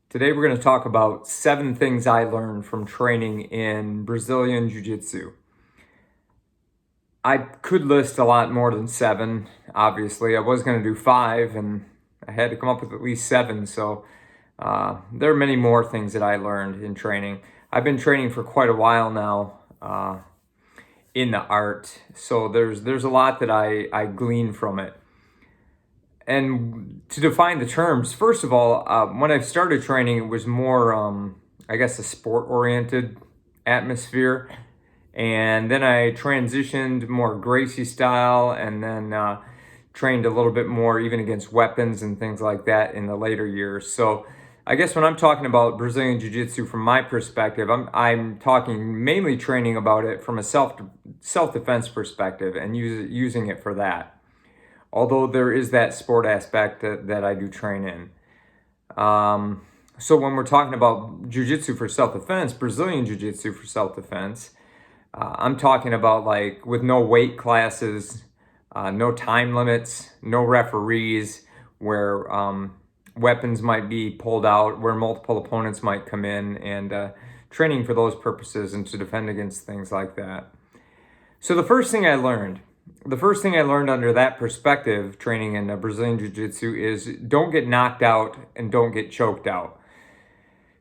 Today we're going to talk about 7 things I learned from training in Brazilian Jiu-Jitsu. I could list a lot more than 7, obviously. I was going to do 5 and I had to come up with at least 7, so there are many more things that I learned in training. I've been training for quite a while now in the art, so there's a lot that I glean from it. And to define the terms, first of all, when I started training, it was more, I guess, a sport-oriented atmosphere. And then I transitioned more Gracie style and then trained a little bit more even against weapons and things like that in the later years. So I guess when I'm talking about Brazilian Jiu-Jitsu from my perspective, I'm talking mainly training about it from a self-defense perspective and using it for that. Although there is that sport aspect that I do train in. So when we're talking about jiu-jitsu for self-defense, Brazilian jiu-jitsu for self-defense, I'm talking about like with no weight classes, no time limits, no referees, where weapons might be pulled out, where multiple opponents might come in, and training for those purposes and to defend against things like that. So the first thing I learned under that perspective, training in Brazilian Jiu-Jitsu, is don't get knocked out and don't get choked out.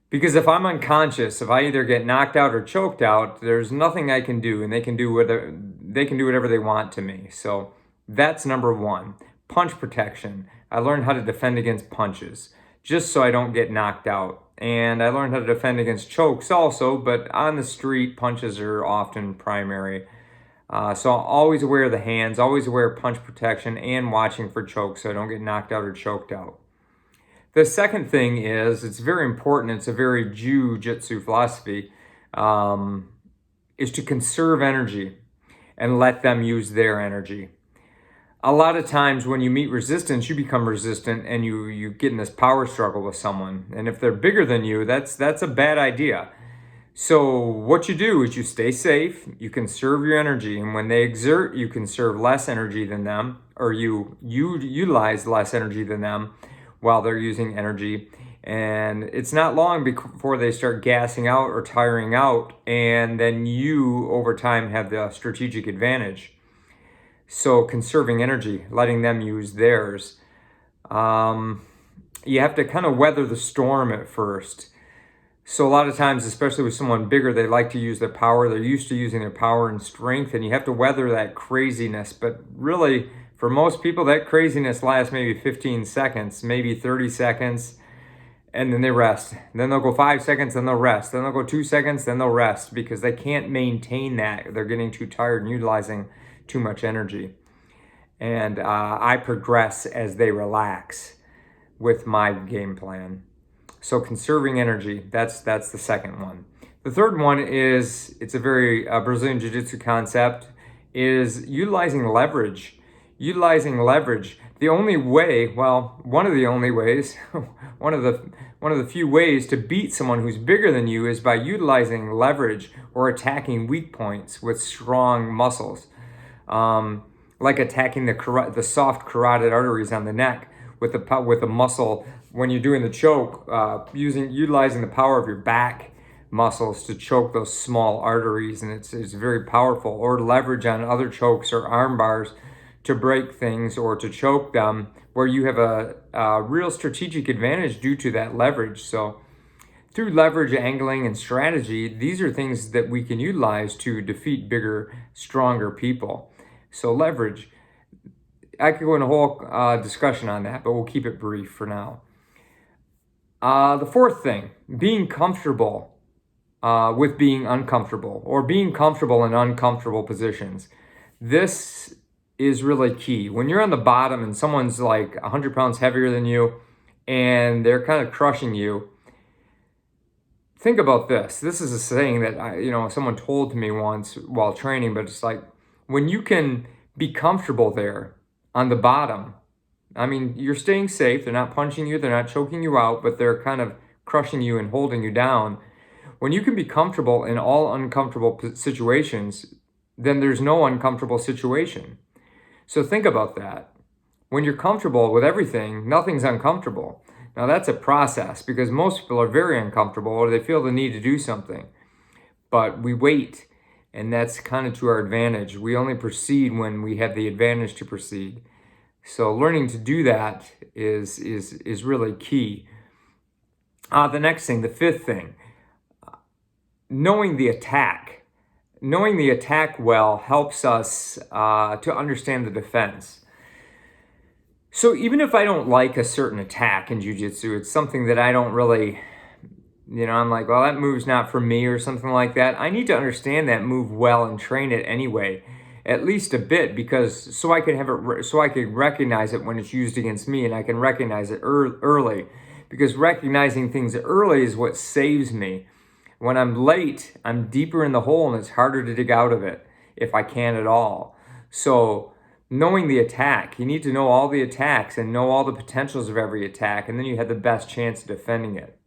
Because if I'm unconscious, if I either get knocked out or choked out, there's nothing I can do, and they can do whatever they want to me. So that's number 1. Punch protection. I learned how to defend against punches, just so I don't get knocked out. And I learned how to defend against chokes also, but on the street, punches are often primary. So I'm always aware of the hands, always aware of punch protection, and watching for chokes so I don't get knocked out or choked out. The second thing is, it's very important, it's a very jiu-jitsu philosophy, is to conserve energy and let them use their energy. A lot of times when you meet resistance, you become resistant and you get in this power struggle with someone. And if they're bigger than you, that's a bad idea. So what you do is you stay safe, you conserve your energy, and when they exert, you conserve less energy than them, or you utilize less energy than them while they're using energy. And it's not long before they start gassing out or tiring out, and then you, over time, have the strategic advantage. So conserving energy, letting them use theirs. You have to kind of weather the storm at first. So a lot of times, especially with someone bigger, they like to use their power. They're used to using their power and strength, and you have to weather that craziness. But really, for most people, that craziness lasts maybe 15 seconds, maybe 30 seconds, and then they rest. Then they'll go 5 seconds, then they'll rest. Then they'll go 2 seconds, then they'll rest, because they can't maintain that. They're getting too tired and utilizing too much energy. And I progress as they relax with my game plan. So conserving energy, that's the second one. The third one is, it's a very Brazilian Jiu-Jitsu concept, is utilizing leverage. Utilizing leverage. The only way, well, one of the only ways, one of the few ways to beat someone who's bigger than you is by utilizing leverage or attacking weak points with strong muscles. Like attacking the soft carotid arteries on the neck with the muscle when you're doing the choke, utilizing the power of your back muscles to choke those small arteries, and it's very powerful. Or leverage on other chokes or arm bars to break things or to choke them, where you have a real strategic advantage due to that leverage. So through leverage, angling, and strategy, these are things that we can utilize to defeat bigger, stronger people. So leverage, I could go into a whole discussion on that, but we'll keep it brief for now. The fourth thing, being comfortable with being uncomfortable, or being comfortable in uncomfortable positions. This is really key. When you're on the bottom and someone's like 100 pounds heavier than you and they're kind of crushing you, think about this. This is a saying that someone told to me once while training, but it's like, when you can be comfortable there on the bottom, I mean, you're staying safe. They're not punching you. They're not choking you out, but they're kind of crushing you and holding you down. When you can be comfortable in all uncomfortable situations, then there's no uncomfortable situation. So think about that. When you're comfortable with everything, nothing's uncomfortable. Now that's a process because most people are very uncomfortable or they feel the need to do something. But we wait, and that's kind of to our advantage. We only proceed when we have the advantage to proceed. So learning to do that is really key. The next thing, the fifth thing, knowing the attack. Knowing the attack well helps us to understand the defense. So even if I don't like a certain attack in jiu-jitsu, it's something that I don't really, I'm like, well, that move's not for me or something like that. I need to understand that move well and train it anyway, at least a bit, because so I can recognize it when it's used against me, and I can recognize it early, because recognizing things early is what saves me. When I'm late, I'm deeper in the hole and it's harder to dig out of it if I can at all. So knowing the attack, you need to know all the attacks and know all the potentials of every attack, and then you have the best chance of defending it.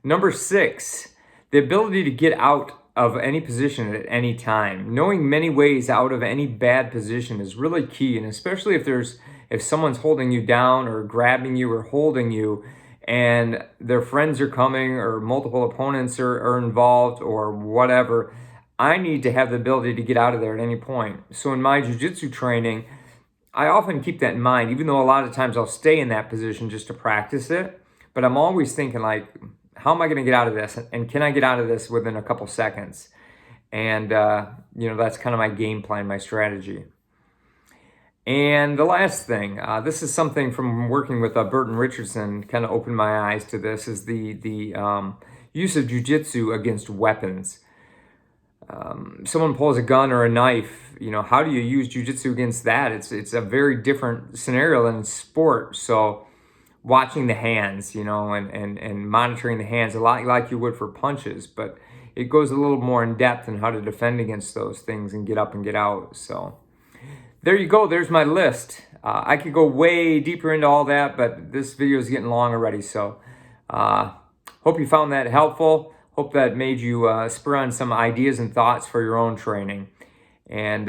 Number 6, the ability to get out of any position at any time. Knowing many ways out of any bad position is really key, and especially if someone's holding you down or grabbing you or holding you, and their friends are coming or multiple opponents are involved or whatever, I need to have the ability to get out of there at any point. So in my jiu-jitsu training, I often keep that in mind, even though a lot of times I'll stay in that position just to practice it. But I'm always thinking, like, how am I going to get out of this? And can I get out of this within a couple seconds? And, that's kind of my game plan, my strategy. And the last thing, this is something from working with Burton Richardson, kind of opened my eyes to this, is the use of jiu-jitsu against weapons. Someone pulls a gun or a knife, how do you use jiu-jitsu against that? It's a very different scenario than sport. So watching the hands, and monitoring the hands a lot like you would for punches, but it goes a little more in depth in how to defend against those things and get up and get out. So there you go. There's my list. I could go way deeper into all that, but this video is getting long already. So hope you found that helpful. Hope that made you spur on some ideas and thoughts for your own training. And,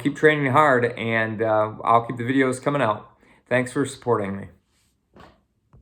keep training hard, and I'll keep the videos coming out. Thanks for supporting me.